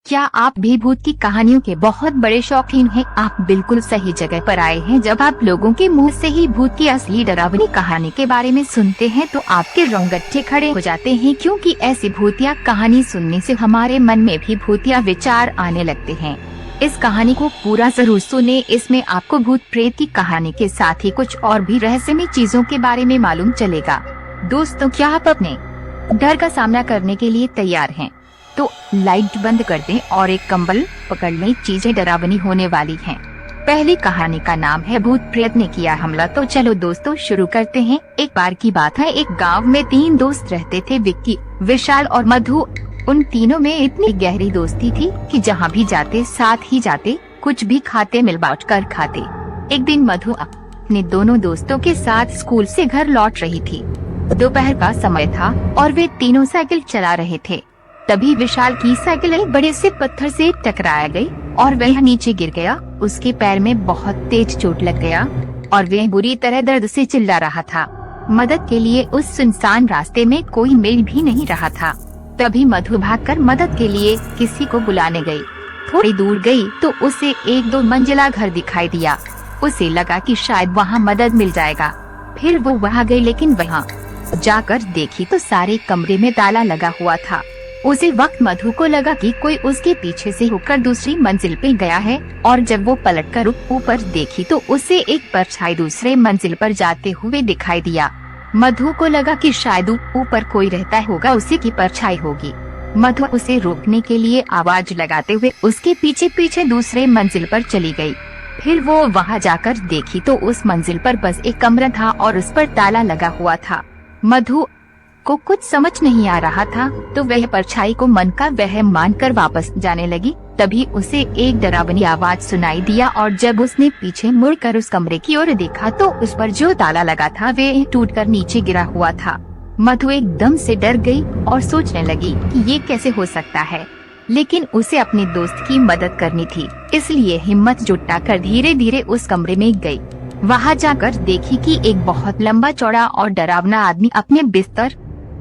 क्या आप भी भूत की कहानियों के बहुत बड़े शौकीन हैं? आप बिल्कुल सही जगह पर आए हैं। जब आप लोगों के मुंह से ही भूत की असली डरावनी कहानी के बारे में सुनते हैं तो आपके रोंगटे खड़े हो जाते हैं, क्योंकि ऐसी भूतिया कहानी सुनने से हमारे मन में भी भूतिया विचार आने लगते हैं। इस कहानी को पूरा जरूर सुने। इसमें आपको भूत प्रेत की कहानी के साथ ही कुछ और भी रहस्यमय चीजों के बारे में मालूम चलेगा। दोस्तों, क्या आप अपने डर का सामना करने के लिए तैयार हैं? तो लाइट बंद कर दें और एक कंबल पकड़ लें। चीजें डरावनी होने वाली हैं। पहली कहानी का नाम है भूत प्रेत ने किया हमला। तो चलो दोस्तों शुरू करते हैं। एक बार की बात है, एक गांव में 3 दोस्त रहते थे, विक्की, विशाल और मधु। उन तीनों में इतनी गहरी दोस्ती थी कि जहाँ भी जाते साथ ही जाते, कुछ भी खाते मिल बांट कर खाते। एक दिन मधु अपने दोनों दोस्तों के साथ स्कूल से घर लौट रही थी। दोपहर का समय था और वे तीनों साइकिल चला रहे थे। तभी विशाल की साइकिल एक बड़े से पत्थर से टकराया गई और वह नीचे गिर गया। उसके पैर में बहुत तेज चोट लग गया और वह बुरी तरह दर्द से चिल्ला रहा था। मदद के लिए उस सुनसान रास्ते में कोई मिल भी नहीं रहा था। तभी मधु भागकर मदद के लिए किसी को बुलाने गई। थोड़ी दूर गई तो उसे 1-2 मंजिला घर दिखाई दिया। उसे लगा कि शायद वहाँ मदद मिल जाएगा। फिर वो वहाँ गई, लेकिन वहाँ जाकर देखी तो सारे कमरे में ताला लगा हुआ था। उसी वक्त मधु को लगा कि कोई उसके पीछे से होकर दूसरी मंजिल पे गया है, और जब वो पलटकर ऊपर देखी तो उसे एक परछाई दूसरे मंजिल पर जाते हुए दिखाई दिया। मधु को लगा कि शायद ऊपर कोई रहता होगा, उसी की परछाई होगी। मधु उसे रोकने के लिए आवाज लगाते हुए उसके पीछे पीछे दूसरे मंजिल पर चली गई। फिर वो वहाँ जाकर देखी तो उस मंजिल पर बस एक कमरा था और उस पर ताला लगा हुआ था। मधु को कुछ समझ नहीं आ रहा था, तो वह परछाई को मन का वहम मानकर वापस जाने लगी। तभी उसे एक डरावनी आवाज सुनाई दिया और जब उसने पीछे मुड़कर उस कमरे की ओर देखा तो उस पर जो ताला लगा था वह टूटकर नीचे गिरा हुआ था। मधु एकदम से डर गई और सोचने लगी कि ये कैसे हो सकता है, लेकिन उसे अपने दोस्त की मदद करनी थी, इसलिए हिम्मत जुटाकर धीरे धीरे उस कमरे में गई। वहाँ जाकर देखी कि एक बहुत लंबा चौड़ा और डरावना आदमी अपने बिस्तर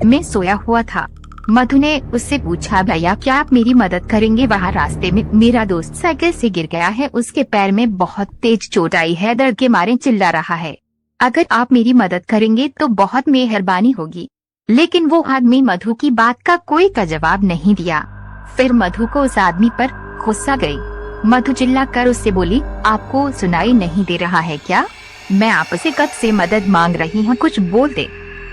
में सोया हुआ था। मधु ने उससे पूछा, भैया क्या आप मेरी मदद करेंगे? वहाँ रास्ते में मेरा दोस्त साइकिल से गिर गया है, उसके पैर में बहुत तेज चोट आई है, दर्द के मारे चिल्ला रहा है। अगर आप मेरी मदद करेंगे तो बहुत मेहरबानी होगी। लेकिन वो आदमी मधु की बात का कोई का जवाब नहीं दिया। फिर मधु को उस आदमी पर गुस्सा गई। मधु चिल्लाकर उससे बोली, आपको सुनाई नहीं दे रहा है क्या? मैं आपसे कब से मदद मांग रही हूँ, कुछ बोल दे।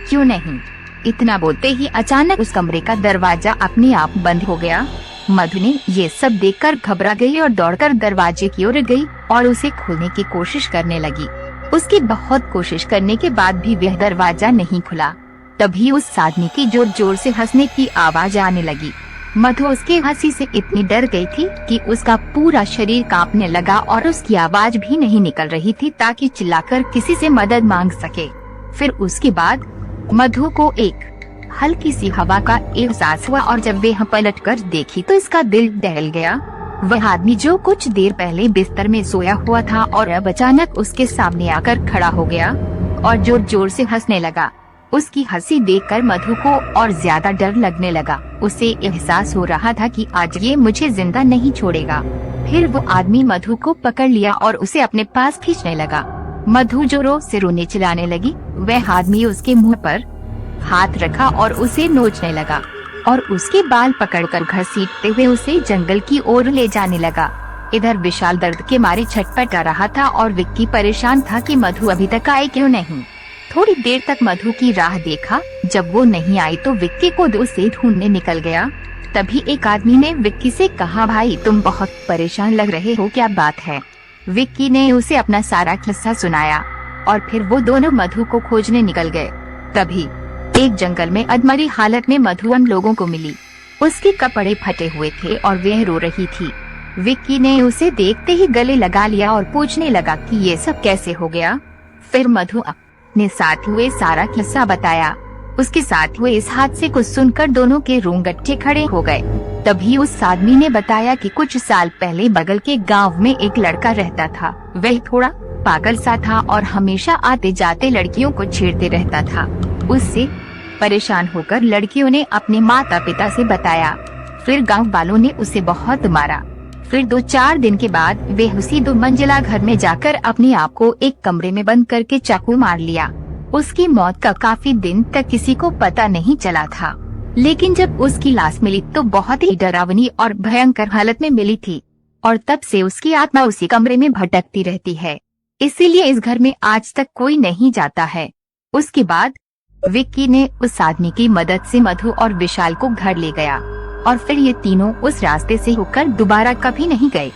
क्यों नहीं? इतना बोलते ही अचानक उस कमरे का दरवाजा अपने आप बंद हो गया। मधु ने ये सब देखकर घबरा गई और दौड़कर दरवाजे की ओर गई और उसे खोलने की कोशिश करने लगी। उसकी बहुत कोशिश करने के बाद भी वह दरवाजा नहीं खुला। तभी उस आदमी की जोर जोर से हंसने की आवाज आने लगी। मधु उसके हंसी से इतनी डर गई थी कि उसका पूरा शरीर कांपने लगा और उसकी आवाज भी नहीं निकल रही थी ताकि चिल्लाकर किसी से मदद मांग सके। फिर उसके बाद मधु को एक हल्की सी हवा का एहसास हुआ और जब वह पलटकर देखी तो इसका दिल दहल गया। वह आदमी जो कुछ देर पहले बिस्तर में सोया हुआ था और अब अचानक उसके सामने आकर खड़ा हो गया और जोर जोर से हंसने लगा। उसकी हंसी देखकर मधु को और ज्यादा डर लगने लगा। उसे एहसास हो रहा था कि आज ये मुझे जिंदा नहीं छोड़ेगा। फिर वो आदमी मधु को पकड़ लिया और उसे अपने पास खींचने लगा। मधु जोरों से रोने चिल्लाने लगी। वह आदमी उसके मुंह पर हाथ रखा और उसे नोचने लगा और उसके बाल पकड़कर घसीटते हुए उसे जंगल की ओर ले जाने लगा। इधर विशाल दर्द के मारे छटपटा रहा था और विक्की परेशान था कि मधु अभी तक आई क्यों नहीं। थोड़ी देर तक मधु की राह देखा। जब वो नहीं आई तो विक्की को उसे ढूंढने निकल गया। तभी एक आदमी ने विक्की से कहा, भाई तुम बहुत परेशान लग रहे हो, क्या बात है? विक्की ने उसे अपना सारा किस्सा सुनाया और फिर वो दोनों मधु को खोजने निकल गए। तभी एक जंगल में अधमरी हालत में मधु उन लोगों को मिली। उसके कपड़े फटे हुए थे और वह रो रही थी। विक्की ने उसे देखते ही गले लगा लिया और पूछने लगा कि ये सब कैसे हो गया। फिर मधु अपने साथ हुए सारा किस्सा बताया। उसके साथ हुए इस हादसे को सुनकर दोनों के रोंगटे खड़े हो गए। तभी उस आदमी ने बताया कि कुछ साल पहले बगल के गांव में एक लड़का रहता था। वह थोड़ा पागल सा था और हमेशा आते जाते लड़कियों को छेड़ते रहता था। उससे परेशान होकर लड़कियों ने अपने माता पिता से बताया। फिर गांव वालों ने उसे बहुत मारा। फिर 2-4 दिन के बाद वे उसी 2 मंजिला घर में जाकर अपने आप को एक कमरे में बंद करके चाकू मार लिया। उसकी मौत का काफी दिन तक किसी को पता नहीं चला था, लेकिन जब उसकी लाश मिली तो बहुत ही डरावनी और भयंकर हालत में मिली थी, और तब से उसकी आत्मा उसी कमरे में भटकती रहती है। इसीलिए इस घर में आज तक कोई नहीं जाता है। उसके बाद विक्की ने उस आदमी की मदद से मधु और विशाल को घर ले गया, और फिर ये तीनों उस रास्ते से होकर दोबारा कभी नहीं गए।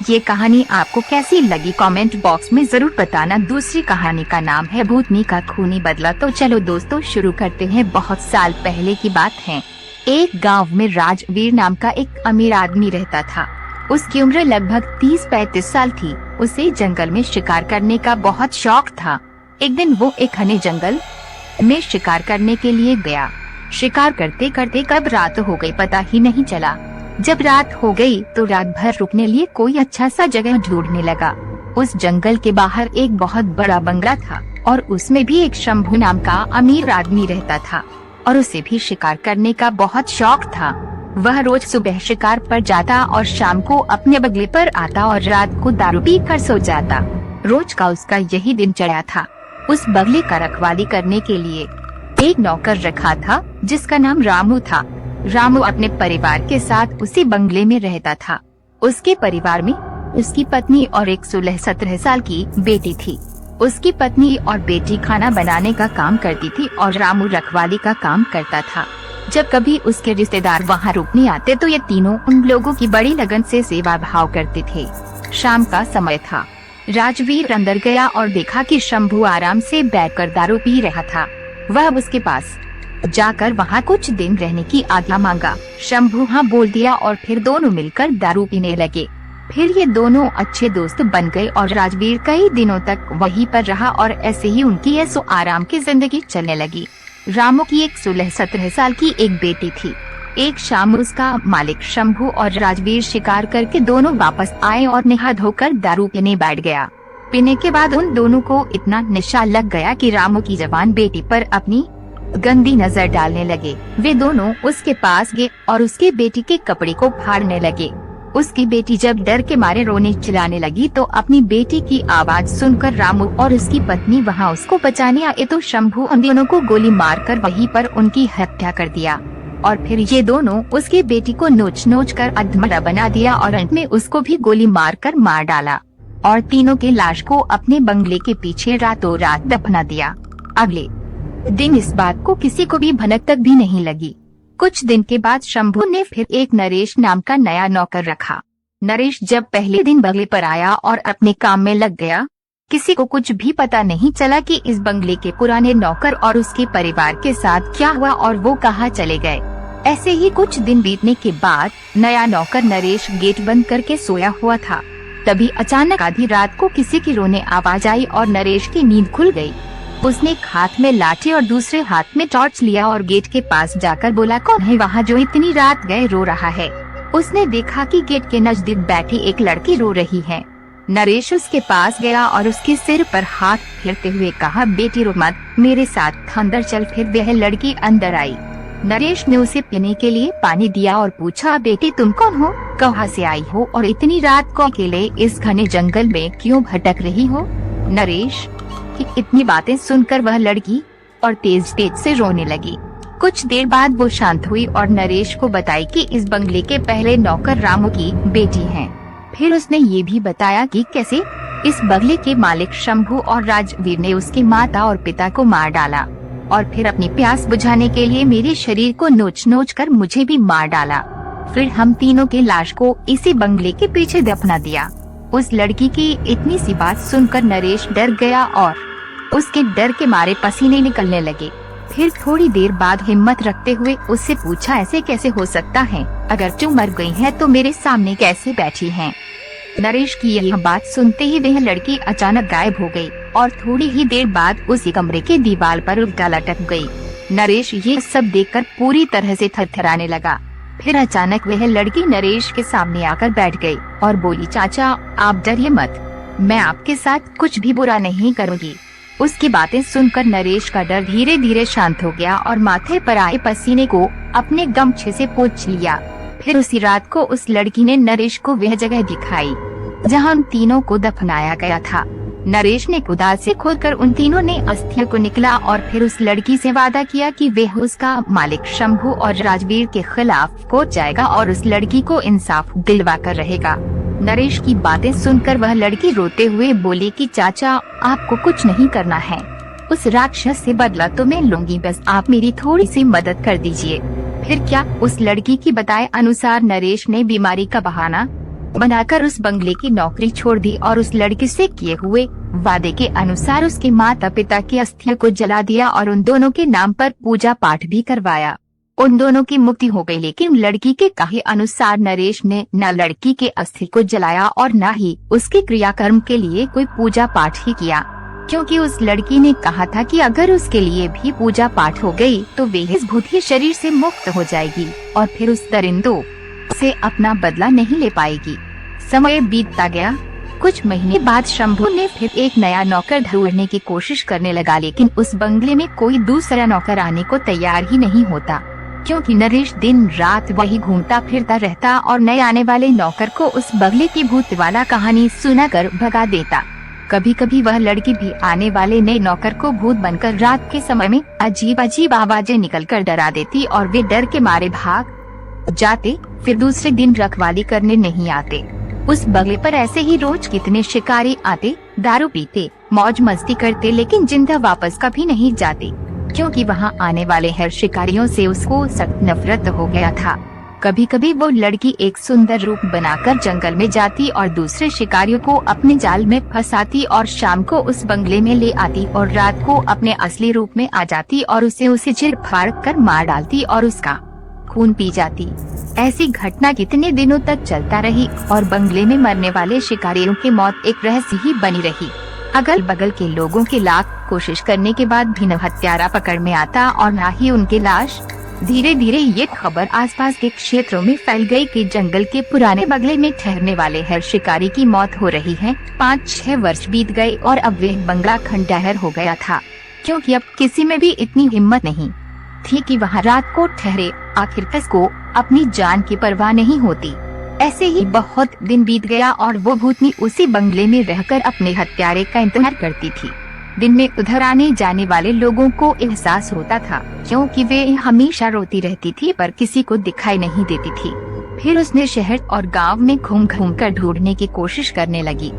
ये कहानी आपको कैसी लगी कमेंट बॉक्स में जरूर बताना। दूसरी कहानी का नाम है भूतनी का खूनी बदला। तो चलो दोस्तों शुरू करते हैं। बहुत साल पहले की बात है। एक गांव में राजवीर नाम का एक अमीर आदमी रहता था। उसकी उम्र लगभग 30-35 साल थी। उसे जंगल में शिकार करने का बहुत शौक था। एक दिन वो एक घने जंगल में शिकार करने के लिए गया। शिकार करते करते कब रात हो गई पता ही नहीं चला। जब रात हो गई तो रात भर रुकने लिए कोई अच्छा सा जगह ढूंढने लगा। उस जंगल के बाहर एक बहुत बड़ा बंगला था, और उसमें भी एक शंभू नाम का अमीर आदमी रहता था, और उसे भी शिकार करने का बहुत शौक था। वह रोज सुबह शिकार पर जाता और शाम को अपने बंगले पर आता और रात को दारू पी कर सो जाता। रोज का उसका यही दिनचर्या था। उस बंगले का रखवाली करने के लिए एक नौकर रखा था जिसका नाम रामू था। रामू अपने परिवार के साथ उसी बंगले में रहता था। उसके परिवार में उसकी पत्नी और एक 16-17 साल की बेटी थी। उसकी पत्नी और बेटी खाना बनाने का काम करती थी और रामू रखवाली का काम करता था। जब कभी उसके रिश्तेदार वहाँ रुकने आते तो ये तीनों उन लोगों की बड़ी लगन से सेवा भाव करते थे। शाम का समय था। राजवीर अंदर गया और देखा कि शंभू आराम से बैठकर दारू पी रहा था। वह उसके पास जाकर वहाँ कुछ दिन रहने की आज्ञा मांगा। शंभू हाँ बोल दिया और फिर दोनों मिलकर दारू पीने लगे। फिर ये दोनों अच्छे दोस्त बन गए और राजवीर कई दिनों तक वहीं पर रहा, और ऐसे ही उनकी ऐसो आराम की जिंदगी चलने लगी। रामू की एक 16-17 साल की एक बेटी थी। एक शाम उसका मालिक शंभू और राजवीर शिकार करके दोनों वापस आए और नहा धोकर दारू पीने बैठ गया। पीने के बाद उन दोनों को इतना नशा लग गया कि रामू की जवान बेटी पर अपनी गंदी नजर डालने लगे। वे दोनों उसके पास गए और उसके बेटी के कपड़े को फाड़ने लगे। उसकी बेटी जब डर के मारे रोने चिल्लाने लगी तो अपनी बेटी की आवाज सुनकर रामू और उसकी पत्नी वहां उसको बचाने आए तो शंभू उन दोनों को गोली मारकर वहीं पर उनकी हत्या कर दिया। और फिर ये दोनों उसकी बेटी को नोच नोच कर अधमरा बना दिया और अंत में उसको भी गोली मारकर मार डाला, और तीनों के लाश को अपने बंगले के पीछे रातों रात दफना दिया। अगले दिन इस बात को किसी को भी भनक तक भी नहीं लगी। कुछ दिन के बाद शंभू ने फिर एक नरेश नाम का नया नौकर रखा। नरेश जब पहले दिन बंगले पर आया और अपने काम में लग गया, किसी को कुछ भी पता नहीं चला कि इस बंगले के पुराने नौकर और उसके परिवार के साथ क्या हुआ और वो कहाँ चले गए। ऐसे ही कुछ दिन बीतने के बाद नया नौकर नरेश गेट बंद करके सोया हुआ था। तभी अचानक आधी रात को किसी की रोने आवाज आई और नरेश की नींद खुल गई। उसने एक हाथ में लाठी और दूसरे हाथ में टॉर्च लिया और गेट के पास जाकर बोला, कौन है वहाँ जो इतनी रात गए रो रहा है। उसने देखा कि गेट के नजदीक बैठी एक लड़की रो रही है। नरेश उसके पास गया और उसके सिर पर हाथ फेरते हुए कहा, बेटी रो मत, मेरे साथ अंदर चल। फिर वह लड़की अंदर आई। नरेश ने उसे पीने के लिए पानी दिया और पूछा, बेटी तुम कौन हो, कहाँ से आई हो और इतनी रात को अकेले इस घने जंगल में क्यों भटक रही हो। नरेश की इतनी बातें सुनकर वह लड़की और तेज तेज से रोने लगी। कुछ देर बाद वो शांत हुई और नरेश को बताई कि इस बंगले के पहले नौकर रामू की बेटी है। फिर उसने ये भी बताया कि कैसे इस बंगले के मालिक शंभू और राजवीर ने उसके माता और पिता को मार डाला, और फिर अपनी प्यास बुझाने के लिए मेरे शरीर को नोच नोच कर मुझे भी मार डाला। फिर हम तीनों के लाश को इसी बंगले के पीछे दफना दिया। उस लड़की की इतनी सी बात सुनकर नरेश डर गया और उसके डर के मारे पसीने निकलने लगे। फिर थोड़ी देर बाद हिम्मत रखते हुए उससे पूछा, ऐसे कैसे हो सकता है, अगर तुम मर गई है तो मेरे सामने कैसे बैठी है। नरेश की यह बात सुनते ही वह लड़की अचानक गायब हो गई और थोड़ी ही देर बाद उसी कमरे के दीवार पर उल्टा लटक गई। नरेश ये सब देखकर पूरी तरह से थरथराने लगा। फिर अचानक वह लड़की नरेश के सामने आकर बैठ गई और बोली, चाचा आप डरिए मत, मैं आपके साथ कुछ भी बुरा नहीं करूँगी। उसकी बातें सुनकर नरेश का डर धीरे धीरे शांत हो गया और माथे पर आए पसीने को अपने गमछे से पोंछ लिया। फिर उसी रात को उस लड़की ने नरेश को वह जगह दिखाई जहां उन तीनों को दफनाया गया था। नरेश ने कुदाल से खोदकर उन तीनों ने अस्थियों को निकला और फिर उस लड़की से वादा किया कि वह उसका मालिक शंभू और राजवीर के खिलाफ कोर्ट जाएगा और उस लड़की को इंसाफ दिलवा कर रहेगा। नरेश की बातें सुनकर वह लड़की रोते हुए बोली कि चाचा, आपको कुछ नहीं करना है, उस राक्षस से बदला तो मैं लूंगी, बस आप मेरी थोड़ी सी मदद कर दीजिए। फिर क्या, उस लड़की की बताए अनुसार नरेश ने बीमारी का बहाना बनाकर उस बंगले की नौकरी छोड़ दी और उस लड़की से किए हुए वादे के अनुसार उसके माता पिता की अस्थियों को जला दिया और उन दोनों के नाम पर पूजा पाठ भी करवाया। उन दोनों की मुक्ति हो गई, लेकिन लड़की के कहे अनुसार नरेश ने न लड़की के अस्थि को जलाया और न ही उसके क्रियाकर्म के लिए कोई पूजा पाठ ही किया, क्योंकि उस लड़की ने कहा था कि अगर उसके लिए भी पूजा पाठ हो गई तो वह इस भूत शरीर से मुक्त हो जाएगी और फिर उस दरिंदों से अपना बदला नहीं ले पाएगी। समय बीतता गया। कुछ महीने बाद शंभू ने फिर एक नया नौकर ढूंढने की कोशिश करने लगा, लेकिन उस बंगले में कोई दूसरा नौकर आने को तैयार ही नहीं होता, क्योंकि नरेश दिन रात वही घूमता फिरता रहता और नए आने वाले नौकर को उस बंगले की भूत वाला कहानी सुनाकर भगा देता। कभी कभी वह लड़की भी आने वाले नए नौकर को भूत बनकर रात के समय में अजीब अजीब आवाजें निकलकर डरा देती और वे डर के मारे भाग जाते। फिर दूसरे दिन रखवाली करने नहीं आते। उस बंगले पर ऐसे ही रोज कितने शिकारी आते, दारू पीते, मौज मस्ती करते, लेकिन जिंदा वापस कभी नहीं जाते, क्योंकि वहां आने वाले हर शिकारियों से उसको सख्त नफरत हो गया था। कभी कभी वो लड़की एक सुंदर रूप बनाकर जंगल में जाती और दूसरे शिकारियों को अपने जाल में फंसाती और शाम को उस बंगले में ले आती और रात को अपने असली रूप में आ जाती और उसे चीर फाड़ कर मार डालती और उसका खून पी जाती। ऐसी घटना कितने दिनों तक चलता रही और बंगले में मरने वाले शिकारियों की मौत एक रहस्य ही बनी रही। अगल बगल के लोगों के लाख कोशिश करने के बाद भी न हत्यारा पकड़ में आता और न ही उनकी लाश। धीरे धीरे ये खबर आसपास के क्षेत्रों में फैल गई कि जंगल के पुराने बंगले में ठहरने वाले हर शिकारी की मौत हो रही है। 5-6 वर्ष बीत गए और अब वह बंगला खंडहर हो गया था, क्योंकि अब किसी में भी इतनी हिम्मत नहीं थी कि वहाँ रात को ठहरे। आखिर किसको अपनी जान की परवाह नहीं होती। ऐसे ही बहुत दिन बीत गया और वो भूतनी उसी बंगले में रहकर अपने हत्यारे का इंतजार करती थी। दिन में उधर आने जाने वाले लोगों को एहसास होता था, क्योंकि वे हमेशा रोती रहती थी पर किसी को दिखाई नहीं देती थी। फिर उसने शहर और गांव में घूम घूम कर ढूंढने की कोशिश करने लगी।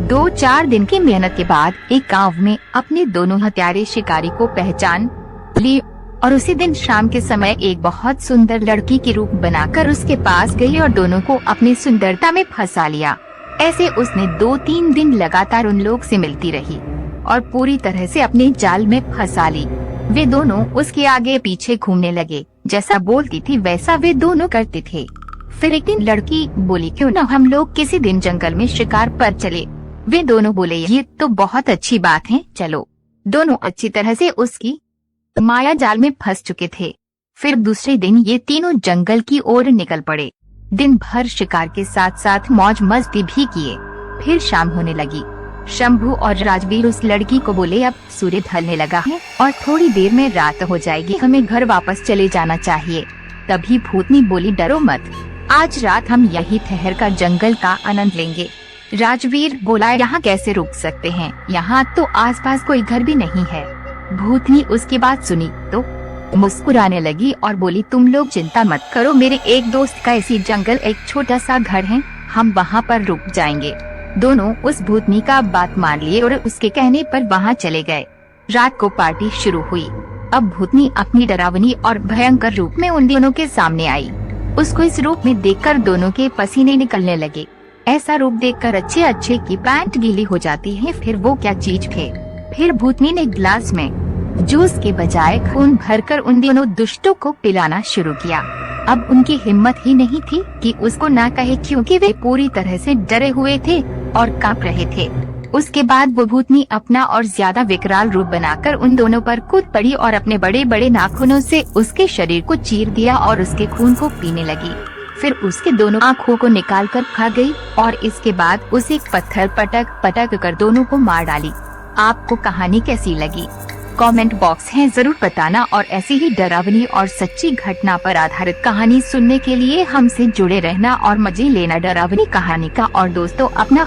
2-4 दिन की मेहनत के बाद एक गांव में अपने दोनों हत्यारे शिकारी को पहचान ली और उसी दिन शाम के समय एक बहुत सुंदर लड़की की रूप बनाकर उसके पास गई और दोनों को अपनी सुंदरता में फंसा लिया। ऐसे उसने 2-3 दिन लगातार उन लोग से मिलती रही और पूरी तरह से अपने जाल में फंसा ली। वे दोनों उसके आगे पीछे घूमने लगे, जैसा बोलती थी वैसा वे दोनों करते थे। फिर एक दिन लड़की बोली, क्यों न हम लोग किसी दिन जंगल में शिकार पर चले। वे दोनों बोले, ये तो बहुत अच्छी बात है, चलो। दोनों अच्छी तरह से उसकी माया जाल में फंस चुके थे। फिर दूसरे दिन ये तीनों जंगल की ओर निकल पड़े। दिन भर शिकार के साथ साथ मौज मस्ती भी किए। फिर शाम होने लगी। शंभू और राजवीर उस लड़की को बोले, अब सूर्य ढलने लगा है और थोड़ी देर में रात हो जाएगी, हमें घर वापस चले जाना चाहिए। तभी भूतनी बोली, डरो मत, आज रात हम यही ठहर कर जंगल का आनंद लेंगे। राजवीर बोला, यहाँ कैसे रुक सकते हैं, यहाँ तो आसपास कोई घर भी नहीं है। भूतनी उसकी बात सुनी तो मुस्कुराने लगी और बोली, तुम लोग चिंता मत करो, मेरे एक दोस्त का इसी जंगल एक छोटा सा घर है, हम वहाँ पर रुक जाएंगे। दोनों उस भूतनी का बात मान लिए और उसके कहने पर वहाँ चले गए। रात को पार्टी शुरू हुई। अब भूतनी अपनी डरावनी और भयंकर रूप में उन दोनों के सामने आई। उसको इस रूप में देखकर दोनों के पसीने निकलने लगे। ऐसा रूप देखकर अच्छे अच्छे की पैंट गीली हो जाती है, फिर वो क्या चीज थे। फिर भूतनी ने गिलास में जूस के बजाय खून भरकर उन दोनों दुष्टों को पिलाना शुरू किया। अब उनकी हिम्मत ही नहीं थी कि उसको ना कहे, क्योंकि वे पूरी तरह से डरे हुए थे और कांप रहे थे। उसके बाद वो भूतनी अपना और ज्यादा विकराल रूप बनाकर उन दोनों पर कूद पड़ी और अपने बड़े बड़े नाखूनों से उसके शरीर को चीर दिया और उसके खून को पीने लगी। फिर उसके दोनों आँखों को निकाल कर खा गई और इसके बाद उसे पत्थर पटक पटक कर दोनों को मार डाली। आपको कहानी कैसी लगी? कमेंट बॉक्स है जरूर बताना, और ऐसी ही डरावनी और सच्ची घटना पर आधारित कहानी सुनने के लिए हमसे जुड़े रहना और मजे लेना डरावनी कहानी का। और दोस्तों, अपना